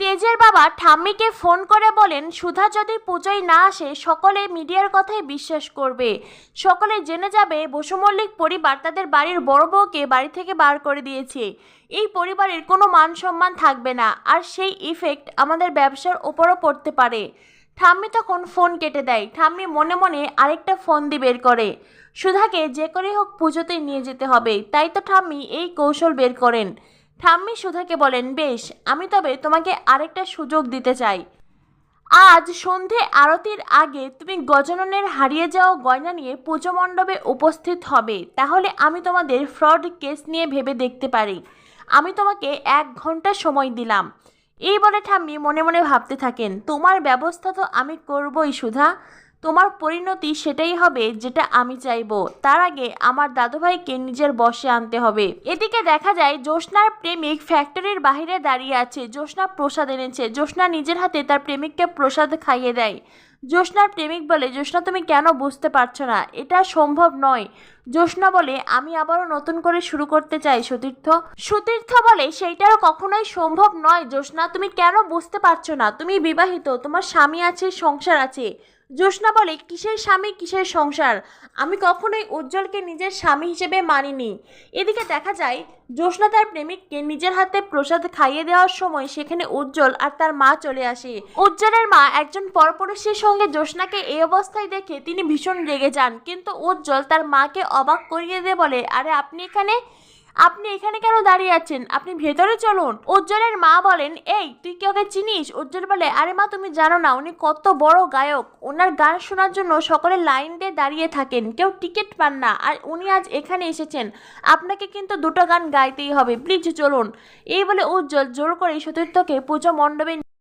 তেজের বাবা ঠাম্মিকে ফোন করে বলেন সুধা যদি পুজোয় না আসে সকলে মিডিয়ার কথাই বিশ্বাস করবে, সকলে জেনে যাবে বসু মল্লিক পরিবার তাদের বাড়ির বড় বউকে বাড়ি থেকে বার করে দিয়েছে। এই পরিবারের কোনো মান সম্মান থাকবে না, আর সেই ইফেক্ট আমাদের ব্যবসার ওপরও পড়তে পারে। ঠাম্মি তখন ফোন কেটে দেয়। ঠাম্মি মনে মনে আরেকটা ফোন দিয়ে বের করে, সুধাকে যে করে হোক পুজোতে নিয়ে যেতে হবে, তাই তো ঠাম্মি এই কৌশল বের করেন। ঠাম্মি সুধাকে বলেন, বেশ, আমি তবে তোমাকে আরেকটা সুযোগ দিতে চাই। আজ সন্ধে আরতির আগে তুমি গজাননের হারিয়ে যাওয়া গয়না নিয়ে পুজো মণ্ডপে উপস্থিত হবে, তাহলে আমি তোমাদের ফ্রড কেস নিয়ে ভেবে দেখতে পারি। আমি তোমাকে 1 ঘন্টা সময় দিলাম। এই বলে ঠাম্মি মনে মনে ভাবতে থাকেন, তোমার ব্যবস্থা তো আমি করবই সুধা, তোমার পরিণতি সেটাই হবে যেটা আমি চাইবো। তার আগে আমার দাদুভাইকে নিজের বশে আনতে হবে। এদিকে দেখা যায় জ্যোৎস্নার প্রেমিক ফ্যাক্টরির বাইরে দাঁড়িয়ে আছে। জ্যোৎস্না প্রসাদ এনেছে। জ্যোৎস্না নিজের হাতে তার প্রেমিককে প্রসাদ খাইয়ে দেয়। জ্যোৎস্নার প্রেমিক বলে, জ্যোৎস্না তুমি কেন বুঝতে পারছো না? এটা সম্ভব নয়। জ্যোৎস্না বলে, আমি আবারও নতুন করে শুরু করতে চাই সতীর্থ। সতীর্থ বলে, সেইটাও কখনোই সম্ভব নয় জ্যোৎস্না, তুমি কেন বুঝতে পারছো না? তুমি বিবাহিত, তোমার স্বামী আছে, সংসার আছে। জ্যোৎস্না বলে, কিসের স্বামী কিসের সংসার? আমি কখনোই উজ্জ্বলকে নিজের স্বামী হিসেবে মানিনি। এদিকে দেখা যায় জ্যোৎস্না তার প্রেমিককে নিজের হাতে প্রসাদ খাইয়ে দেওয়ার সময় সেখানে উজ্জ্বল আর তার মা চলে আসে। উজ্জ্বলের মা একজন পরপুরুষের সঙ্গে জ্যোৎস্নাকে এই অবস্থায় দেখে তিনি ভীষণ রেগে যান, কিন্তু উজ্জ্বল তার মাকে অবাক করিয়ে দিয়ে বলে, আরে আপনি এখানে কেন দাঁড়িয়ে আছেন? আপনি ভেতরে চলুন। উজ্জ্বলের মা বলেন, এই তুই কি ওকে চিনিস? উজ্জ্বল বলে, আরে মা, তুমি জানো না উনি কত বড় গায়ক, ওনার গান শোনার জন্য সকলে লাইন দিয়ে দাঁড়িয়ে থাকেন, কেউ টিকিট পান না, আর উনি আজ এখানে এসেছেন, আপনাকে কিন্তু দুটো গান গাইতেই হবে, প্লিজ চলুন। এই বলে উজ্জ্বল জোর করে সতীর্থকে পুজো মণ্ডপে